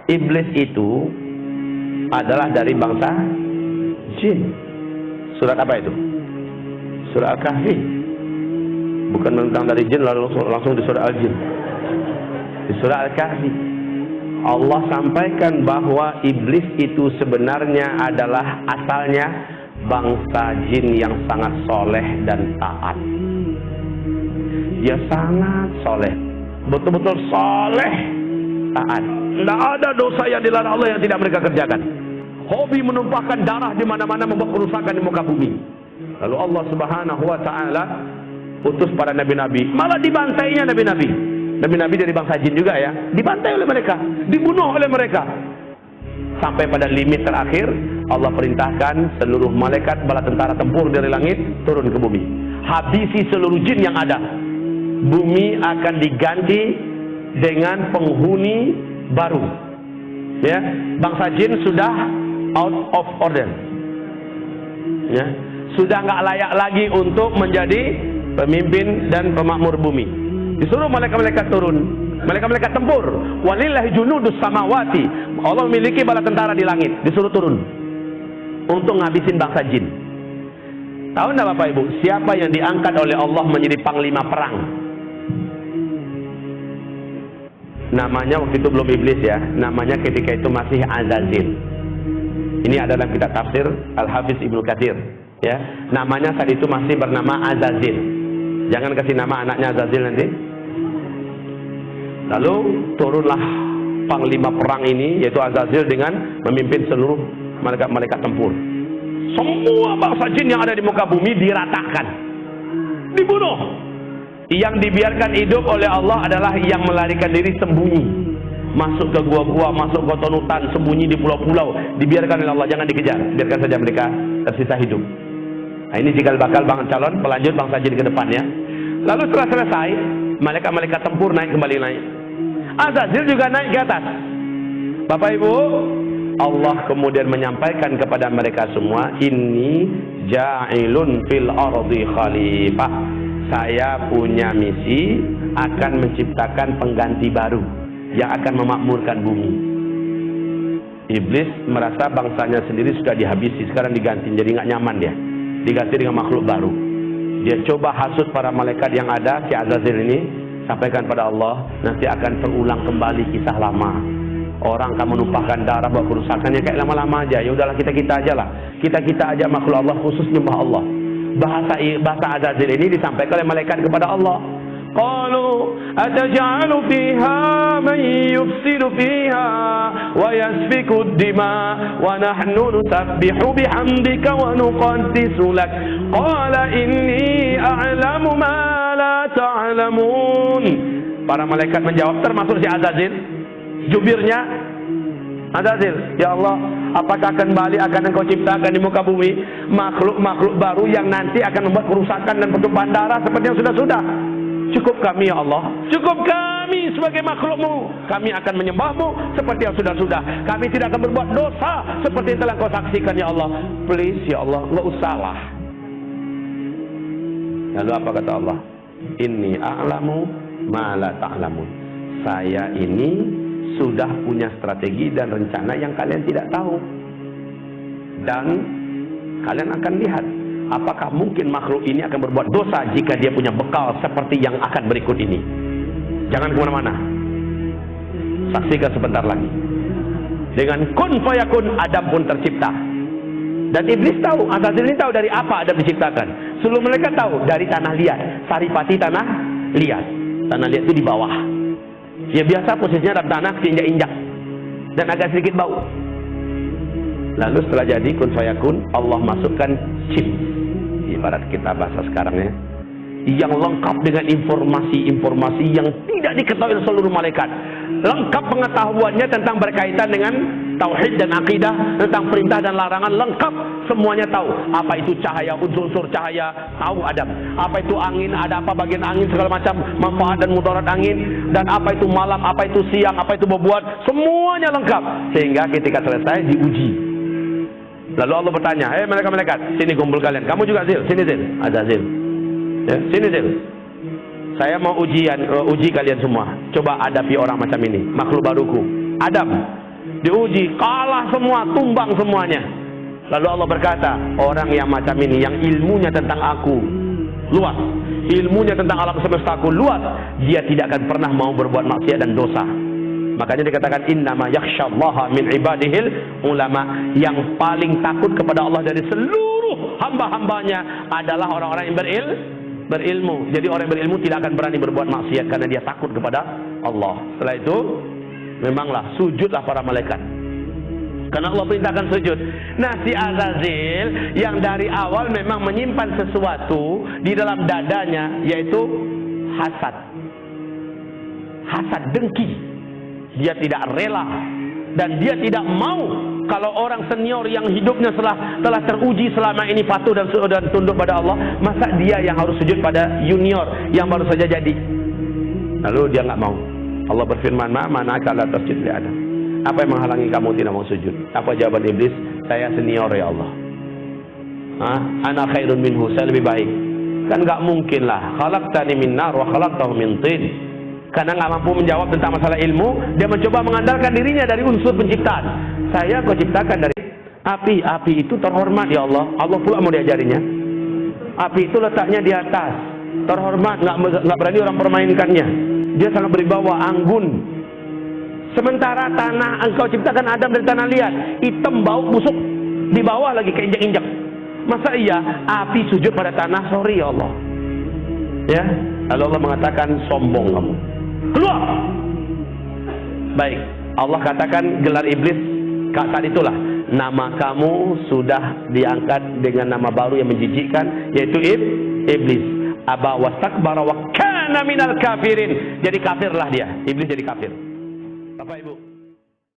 iblis itu adalah dari bangsa jin. Surat apa itu? Surat Al-Kahfi. Bukan tentang dari jin langsung di surat Al-Jin. Di surat Al-Kahfi Allah sampaikan bahwa iblis itu sebenarnya adalah asalnya bangsa jin yang sangat soleh dan taat. Dia sangat soleh, betul-betul soleh, taat. Tidak ada dosa yang dilarang Allah yang tidak mereka kerjakan. Hobi menumpahkan darah di mana-mana, membuat kerusakan di muka bumi. Lalu Allah Subhanahu wa taala utus para nabi-nabi, malah dibantainya nabi-nabi. Nabi-nabi dari bangsa jin juga ya, dibantai oleh mereka, dibunuh oleh mereka. Sampai pada limit terakhir, Allah perintahkan seluruh malaikat bala tentara tempur dari langit turun ke bumi. Habisi seluruh jin yang ada. Bumi akan diganti dengan penghuni baru. Ya, bangsa jin sudah out of order. Ya, sudah nggak layak lagi untuk menjadi pemimpin dan pemakmur bumi. Disuruh malaikat-malaikat turun, malaikat-malaikat tempur. Walillahi junudus samawati. Allah memiliki bala tentara di langit, disuruh turun untuk ngabisin bangsa jin. Tahu enggak Bapak Ibu, siapa yang diangkat oleh Allah menjadi panglima perang? Namanya waktu itu belum iblis ya, namanya ketika itu masih Azazil. Ini adalah kitab tafsir Al-Hafiz Ibnu Katsir ya. Namanya saat itu masih bernama Azazil. Jangan kasih nama anaknya Azazil nanti. Lalu turunlah panglima perang ini, yaitu Azazil, dengan memimpin seluruh malaikat-malaikat tempur. Semua bangsa jin yang ada di muka bumi diratakan, dibunuh. Yang dibiarkan hidup oleh Allah adalah yang melarikan diri sembunyi, masuk ke gua-gua, masuk ke hutan, sembunyi di pulau-pulau. Dibiarkan oleh Allah, jangan dikejar, biarkan saja mereka tersisa hidup. Nah, ini cikal bakal calon pelanjut bangsa jin ke depannya. Lalu setelah selesai, malaikat-malaikat tempur kembali naik. Azazil juga naik ke atas. Bapak Ibu, Allah kemudian menyampaikan kepada mereka semua, inni ja'ilun fil ardi khalifah. Saya punya misi akan menciptakan pengganti baru yang akan memakmurkan bumi. Iblis merasa bangsanya sendiri sudah dihabisi, sekarang diganti, jadi nggak nyaman dia. Diganti dengan makhluk baru. Dia coba hasut para malaikat yang ada, si Azazil ini, sampaikan pada Allah, nanti akan terulang kembali kisah lama. Orang kamu numpahkan darah buat kerusakannya kayak lama-lama aja. Ya udahlah, kita aja lah. Kita aja makhluk Allah, khusus nyembah Allah. Bahasa Azazil ini disampaikan oleh malaikat kepada Allah. Qalu ataj'alu fiha man yufsidu fiha wa yasfiku ad-dima wa nahnu nusabbihu bihamdika wa nuqaddisu lak. Qala inni a'lamu ma la ta'lamun. Para malaikat menjawab, termasuk si Azazil, jubirnya Azazil, ya Allah, apakah kembali akan engkau ciptakan di muka bumi makhluk-makhluk baru yang nanti akan membuat kerusakan dan pertumpahan darah seperti yang sudah-sudah? Cukup kami ya Allah, cukup kami sebagai makhlukmu. Kami akan menyembahmu seperti yang sudah-sudah. Kami tidak akan berbuat dosa seperti yang telah kau saksikan ya Allah. Please ya Allah, nggak usahlah. Lalu apa kata Allah? Inni a'lamu ma la ta'lamun. Saya ini sudah punya strategi dan rencana yang kalian tidak tahu. Dan kalian akan lihat apakah mungkin makhluk ini akan berbuat dosa jika dia punya bekal seperti yang akan berikut ini. Jangan kemana-mana, saksikan sebentar lagi. Dengan kun fayakun, Adam pun tercipta. Dan iblis tahu, Azazil ini tahu dari apa Adam diciptakan. Seluruh mereka tahu dari tanah liat, saripati tanah liat. Tanah liat itu di bawah. Ya biasa posisinya dalam tanah, injak-injak dan agak sedikit bau. Lalu setelah jadi kun fayakun, Allah masukkan chip, ibarat kita bahasa sekarang ya, yang lengkap dengan informasi-informasi yang tidak diketahui oleh seluruh malaikat. Lengkap pengetahuannya tentang berkaitan dengan tauhid dan akidah, tentang perintah dan larangan, lengkap semuanya tahu. Apa itu cahaya, unsur-unsur cahaya, tahu Adam. Apa itu angin, ada apa bagian angin, segala macam manfaat dan mudarat angin. Dan apa itu malam, apa itu siang, apa itu bobot, semuanya lengkap. Sehingga ketika selesai diuji. Lalu Allah bertanya, malaikat-malaikat, sini kumpul kalian. Kamu juga Zil, sini Zil, ada Zil. Ya, sini Zil. Saya mau uji kalian semua. Coba hadapi orang macam ini, makhluk baruku. Adam, diuji, kalah semua, tumbang semuanya. Lalu Allah berkata, orang yang macam ini, yang ilmunya tentang aku luas, ilmunya tentang alam semesta aku luas, dia tidak akan pernah mau berbuat maksiat dan dosa. Makanya dikatakan innama yakhsyallaha min ibadihil ulama. Yang paling takut kepada Allah dari seluruh hamba-hambanya adalah orang-orang yang berilmu. Jadi orang yang berilmu tidak akan berani berbuat maksiat karena dia takut kepada Allah. Setelah itu memanglah sujudlah para malaikat, karena Allah perintahkan sujud. Nah, si Azazil yang dari awal memang menyimpan sesuatu di dalam dadanya, yaitu hasad, dengki. Dia tidak rela dan dia tidak mau kalau orang senior yang hidupnya telah teruji selama ini patuh dan tunduk pada Allah, masa dia yang harus sujud pada junior yang baru saja jadi. Lalu dia nggak mau. Allah berfirman, mana'aka la tasjud li Adam. Apa yang menghalangi kamu tidak mau sujud? Apa jawaban iblis? Saya senior ya Allah. Ana khairun minhu, saya lebih baik. Kan nggak mungkin lah. Khalaqtani min nar wa khalaqtahu min tin. Karena nggak mampu menjawab tentang masalah ilmu, dia mencoba mengandalkan dirinya dari unsur penciptaan. Saya kau ciptakan dari api. Api itu terhormat ya Allah. Allah pula mau diajarinya. Api itu letaknya di atas, terhormat, nggak berani orang permainkannya. Dia sangat berwibawa, anggun. Sementara tanah engkau ciptakan Adam dari tanah liat, hitam, bau, busuk, di bawah lagi keinjak-injak. Masa iya api sujud pada tanah? Sorry ya Allah. Ya, lalu Allah mengatakan sombong kamu. Keluar. Baik, Allah katakan gelar iblis saat itulah, nama kamu sudah diangkat dengan nama baru yang menjijikkan, yaitu iblis. Aba wastakbara wa kana minal kafirin. Jadi kafirlah dia. Iblis jadi kafir. Bapak Ibu.